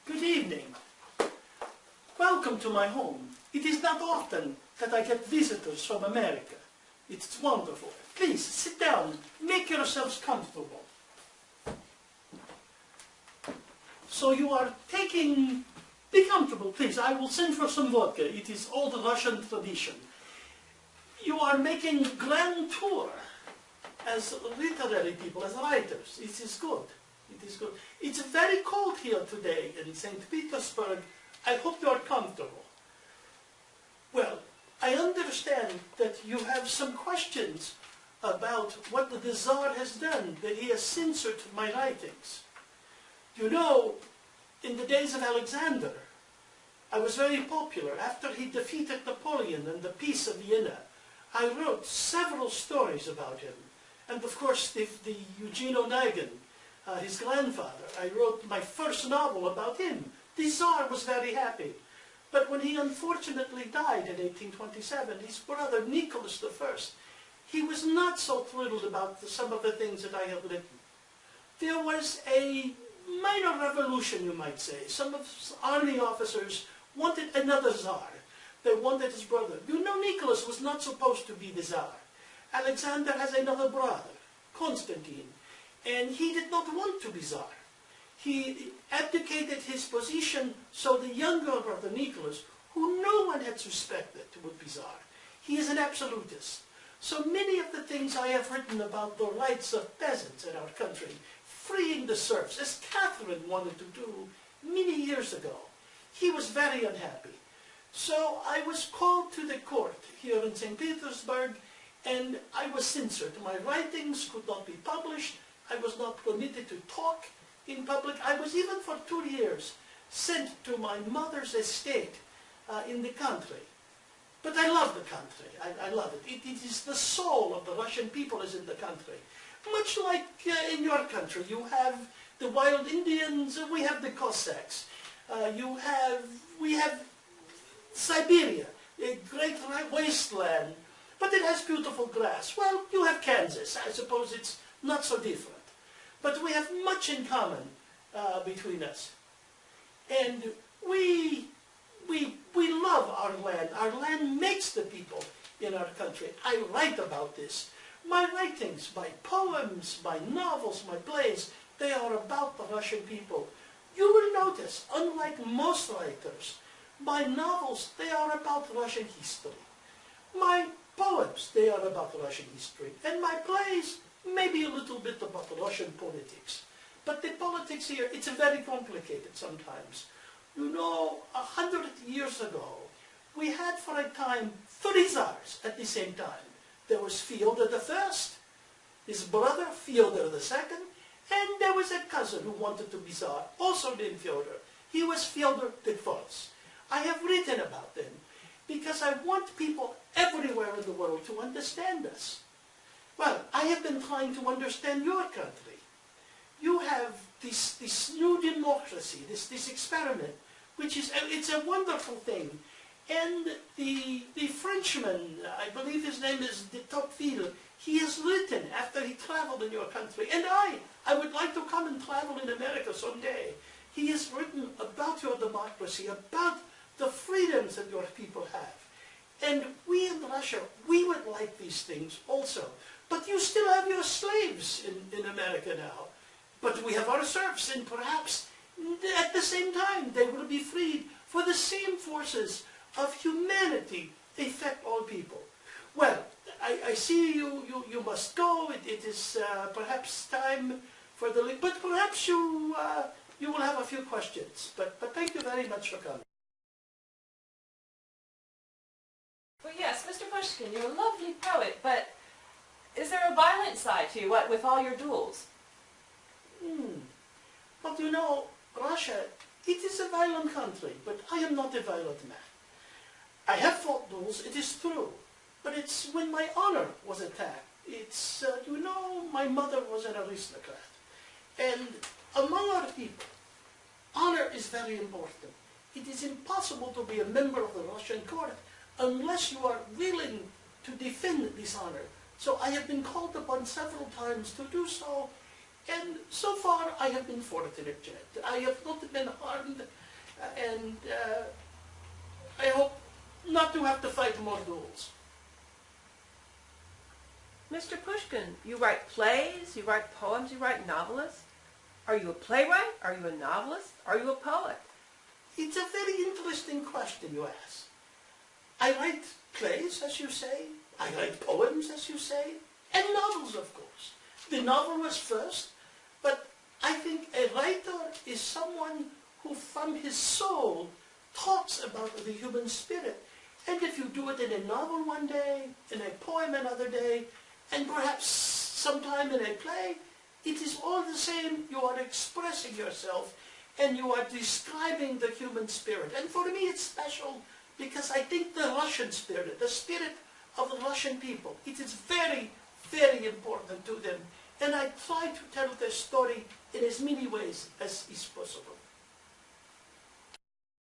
Good evening. Welcome to my home. It is not often that I get visitors from America. It's wonderful. Please, sit down. Make yourselves comfortable. So you are taking... Be comfortable, please. I will send for some vodka. It is old Russian tradition. You are making grand tour as literary people, as writers. It is good. It is good. It's very cold here today in St. Petersburg. I hope you are comfortable. Well, I understand that you have some questions about what the Tsar has done, that he has censored my writings. You know, in the days of Alexander, I was very popular. After he defeated Napoleon and the Peace of Vienna, I wrote several stories about him. And of course, the Eugene Onegin, his grandfather, I wrote my first novel about him. The Tsar was very happy. But when he unfortunately died in 1827, his brother Nicholas I, he was not so thrilled about some of the things that I had written. There was a minor revolution, you might say. Some of his army officers wanted another Tsar. They wanted his brother. You know, Nicholas was not supposed to be the Tsar. Alexander has another brother, Constantine, and he did not want to be Tsar. He abdicated his position so the younger brother Nicholas, who no one had suspected would be Tsar, he is an absolutist. So many of the things I have written about the rights of peasants in our country, freeing the serfs, as Catherine wanted to do many years ago, he was very unhappy. So I was called to the court here in St. Petersburg, and I was censored. My writings could not be published. I was not permitted to talk in public. I was even for 2 years sent to my mother's estate in the country. But I love the country. I love it. It is the soul of the Russian people is in the country. Much like in your country, you have the wild Indians, we have the Cossacks. We have Siberia, a great wasteland, but it has beautiful grass. Well, you have Kansas. I suppose it's not so different. But we have much in common between us. And we love our land. Our land makes the people in our country. I write about this. My writings, my poems, my novels, my plays, they are about the Russian people. You will notice, unlike most writers, my novels, they are about Russian history. My poems, they are about Russian history. And my plays, maybe a little bit about Russian politics. But the politics here, it's very complicated sometimes. You know, 100 years ago, we had for a time 3 Tsars at the same time. There was Fyodor I, his brother Fyodor II, and there was a cousin who wanted to be Tsar, also named Fyodor. He was Fyodor the Fourth. I have written about them because I want people everywhere in the world to understand us. Well, I have been trying to understand your country. You have this new democracy, this experiment, which is, it's a wonderful thing. And the Frenchman, I believe his name is de Tocqueville, he has written after he traveled in your country. And I would like to come and travel in America someday. He has written about your democracy, about the freedoms that your people have. And we in Russia, we would like these things also. But you still have your slaves in America now. But we have our serfs, and perhaps at the same time they will be freed, for the same forces of humanity affect all people. Well, I see you must go. It is perhaps time for the... But perhaps you will have a few questions. But thank you very much for coming. Well, yes, Mr. Pushkin, you're a lovely poet, but is there a violent side to you, what with all your duels? But you know, Russia, it is a violent country, but I am not a violent man. I have fought duels, it is true, but it's when my honor was attacked. It's, you know, my mother was an aristocrat. And among our people, honor is very important. It is impossible to be a member of the Russian court unless you are willing to defend this honor. So I have been called upon several times to do so, And so far, I have been fortunate, Jed. I have not been harmed, and I hope not to have to fight more duels. Mr. Pushkin, you write plays, you write poems, you write novelists. Are you a playwright? Are you a novelist? Are you a poet? It's a very interesting question you ask. I write plays, as you say. I write poems, as you say. And novels, of course. The novel was first, but I think a writer is someone who from his soul talks about the human spirit. And if you do it in a novel one day, in a poem another day, and perhaps sometime in a play, it is all the same. You are expressing yourself and you are describing the human spirit. And for me it's special because I think the Russian spirit, the spirit of the Russian people, it is very, very important to them. And I try to tell the story in as many ways as is possible.